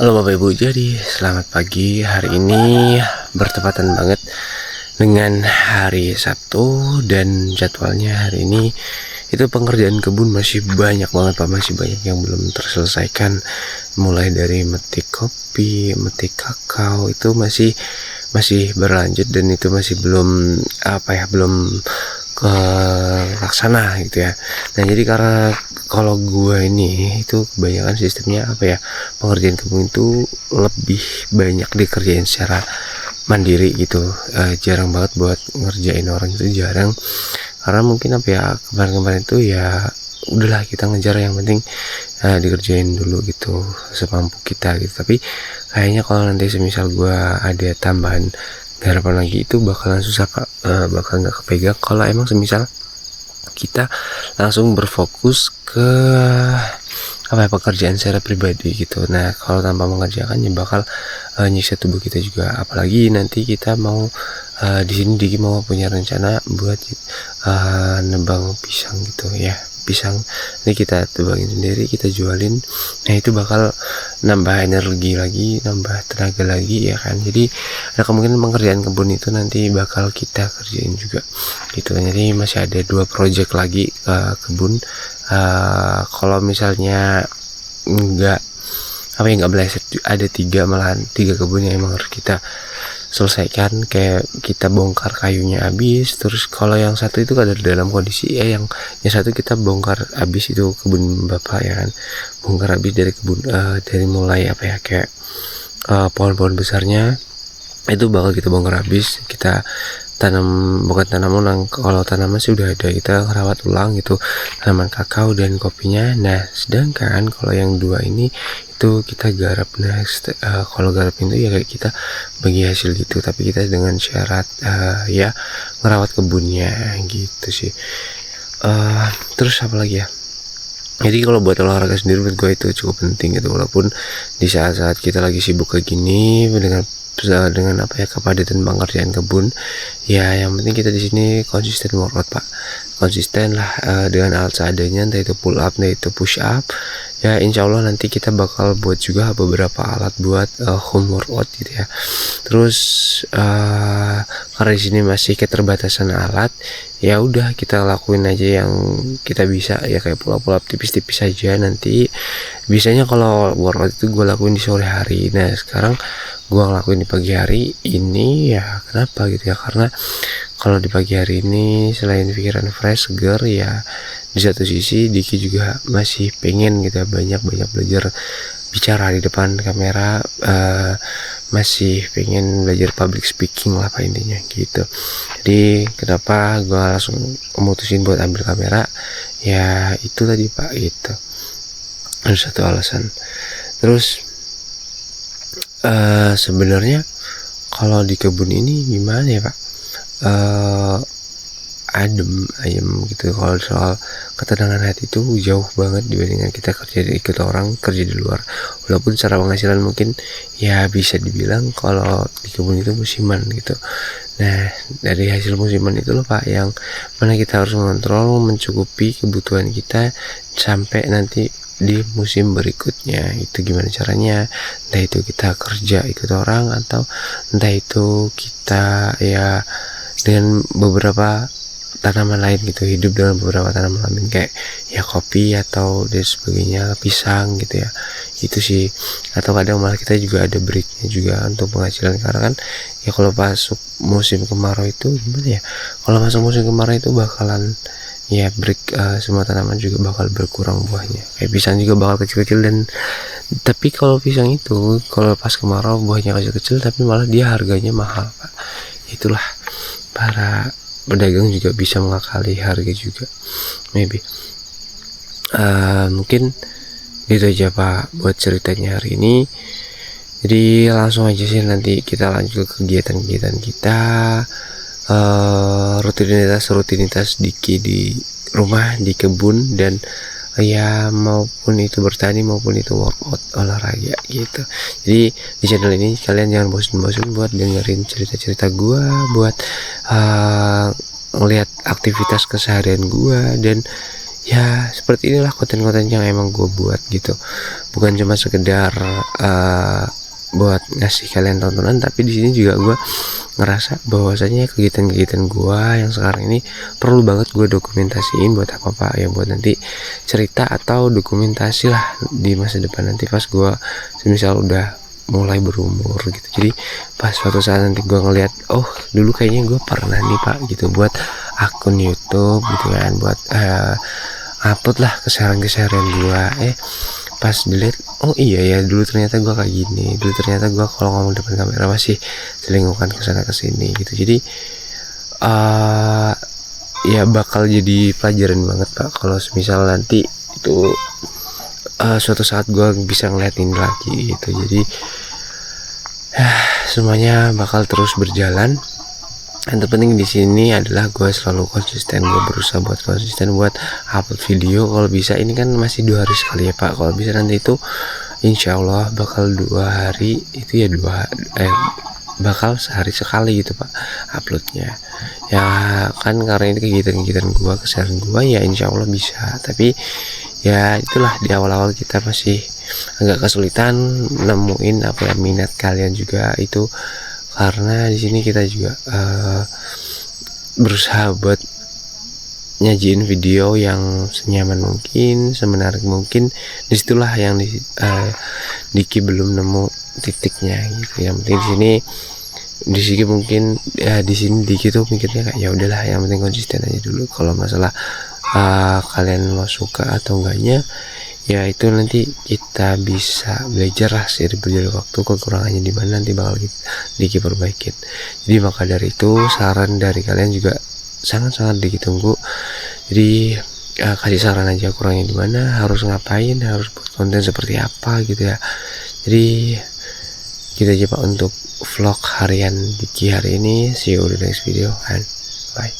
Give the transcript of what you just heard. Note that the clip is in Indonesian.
Halo Bapak Ibu, jadi selamat pagi. Hari ini bertepatan banget dengan hari Sabtu dan jadwalnya hari ini itu pengerjaan kebun masih banyak banget Pak, masih banyak yang belum terselesaikan. Mulai dari metik kopi, metik kakao itu masih berlanjut dan itu masih belum belum ke laksana gitu ya. Nah jadi karena kalau gua ini itu kebanyakan sistemnya pengerjaan kebun itu lebih banyak dikerjain secara mandiri gitu. Jarang banget buat ngerjain orang, itu jarang, karena mungkin kemarin-kemarin itu ya udahlah kita ngejar yang penting dikerjain dulu gitu semampu kita gitu. Tapi kayaknya kalau nanti semisal gua ada tambahan garapan lagi itu bakalan susah Pak, bakal nggak kepegang kalau emang semisal kita langsung berfokus ke pekerjaan secara pribadi gitu. Nah kalau tanpa mengerjakannya bakal nyiksa tubuh kita juga, apalagi nanti kita mau di sini Diki mau punya rencana buat nebang pisang gitu ya. Pisang ini kita tebangin sendiri, kita jualin. Nah itu bakal nambah energi lagi, nambah tenaga lagi ya kan. Jadi ada kemungkinan pekerjaan kebun itu nanti bakal kita kerjain juga gitu. Jadi masih ada 2 project lagi kebun. Kalau misalnya nggak meleset, ada 3, malahan 3 kebun yang emang harus kita selesaikan. Kayak kita bongkar kayunya habis, terus kalau yang satu itu ada dalam kondisi yang satu kita bongkar habis, itu kebun bapak ya kan, bongkar habis dari kebun dari mulai kayak pohon-pohon besarnya itu bakal kita bongkar habis, kita tanam, bukan tanam ulang, kalau tanaman sih udah ada, kita rawat ulang gitu, tanaman kakao dan kopinya. Nah sedangkan kalau yang 2 ini itu kita garap. Nah kalau garap itu ya kayak kita bagi hasil gitu, tapi kita dengan syarat ya ngerawat kebunnya gitu sih. Terus apa lagi ya, jadi kalau buat olahraga sendiri menurut gue itu cukup penting gitu, walaupun di saat-saat kita lagi sibuk kayak gini dengan kepadatan pengerjaan kebun ya, yang penting kita di sini konsisten workout Pak, konsisten lah dengan alat seadanya, entah itu pull up, entah itu push up ya. Insya Allah nanti kita bakal buat juga beberapa alat buat home workout gitu ya. Terus karena di sini masih keterbatasan alat, ya udah kita lakuin aja yang kita bisa ya, kayak pull up tipis-tipis aja. Nanti biasanya kalau workout itu gue lakuin di sore hari. Nah sekarang gue ngelakuin di pagi hari ini ya. Kenapa gitu ya, karena kalau di pagi hari ini selain pikiran fresh, seger ya, di satu sisi Diki juga masih pengen gitu ya, banyak belajar bicara di depan kamera, masih pengen belajar public speaking lah Pak, intinya gitu. Jadi kenapa gue langsung memutusin buat ambil kamera ya, itu tadi Pak, itu ada satu alasan. Terus sebenarnya kalau di kebun ini gimana ya Pak, adem ayem gitu. Kalau soal ketenangan hati itu jauh banget dibandingkan kita kerja di luar, walaupun secara penghasilan mungkin ya bisa dibilang kalau di kebun itu musiman gitu. Nah dari hasil musiman itu loh Pak, yang mana kita harus mengontrol, mencukupi kebutuhan kita sampai nanti di musim berikutnya. Itu gimana caranya, entah itu kita kerja ikut orang, atau entah itu kita ya dengan beberapa tanaman lain gitu, hidup dengan beberapa tanaman lain kayak ya kopi atau dan sebagainya, pisang gitu ya. Itu sih. Atau kadang malah kita juga ada breaknya juga untuk penghasilan, karena kan ya kalau masuk musim kemarau itu gimana ya, kalau masuk musim kemarau itu bakalan ya break, semua tanaman juga bakal berkurang buahnya. Kayak pisang juga bakal kecil-kecil, dan tapi kalau pisang itu kalau pas kemarau buahnya kecil-kecil tapi malah dia harganya mahal Pak. Itulah, para pedagang juga bisa mengakali harga juga maybe. Mungkin itu aja Pak buat ceritanya hari ini. Jadi langsung aja sih nanti kita lanjut ke kegiatan-kegiatan kita, rutinitas Diki di rumah, di kebun, dan ya maupun itu bertani maupun itu workout, olahraga gitu. Jadi di channel ini kalian jangan bosan-bosan buat dengerin cerita-cerita gua, buat ngelihat aktivitas keseharian gua, dan ya seperti inilah konten-konten yang emang gue buat gitu, bukan cuma sekedar buat ngasih kalian tontonan, tapi di sini juga gue ngerasa bahwasanya kegiatan-kegiatan gue yang sekarang ini perlu banget gue dokumentasiin buat apa ya, buat nanti cerita atau dokumentasi lah di masa depan nanti pas gue misal udah mulai berumur gitu. Jadi pas suatu saat nanti gue ngeliat, oh dulu kayaknya gue pernah nih pak gitu buat akun YouTube gitu kan, buat upload lah keseharian gue, pas dilihat, oh iya ya dulu ternyata gue kayak gini, dulu ternyata gue kalau ngomong depan kamera masih selingkuhan kesana kesini gitu. Jadi ya bakal jadi pelajaran banget pak kalau misal nanti itu suatu saat gue bisa ngeliatin lagi gitu. Jadi semuanya bakal terus berjalan. Yang terpenting di sini adalah gue selalu konsisten, gue berusaha buat konsisten buat upload video. Kalau bisa ini kan masih 2 hari sekali ya pak, kalau bisa nanti itu insya Allah bakal 2 hari itu ya bakal sehari sekali gitu pak uploadnya ya kan, karena ini kegiatan-kegiatan gue, keseharian gue ya insya Allah bisa. Tapi ya itulah di awal-awal kita masih agak kesulitan nemuin apa ya minat kalian juga itu, karena di sini kita juga berusaha buat nyajiin video yang senyaman mungkin, semenarik mungkin. Disitulah yang Diki belum nemu titiknya gitu. Yang penting di sini mungkin ya di sini Diki tuh mikirnya kayak ya udahlah yang penting konsisten aja dulu. Kalau masalah kalian mau suka atau enggaknya ya itu nanti kita bisa belajar lah seiring berjalan waktu, kekurangannya di mana nanti bakal Diki perbaikin. Jadi maka dari itu saran dari kalian juga sangat-sangat Diki tunggu. Jadi kasih saran aja kurangnya di mana, harus ngapain, harus buat konten seperti apa gitu ya. Jadi kita aja pak untuk vlog harian Diki hari ini. See you di next video and bye.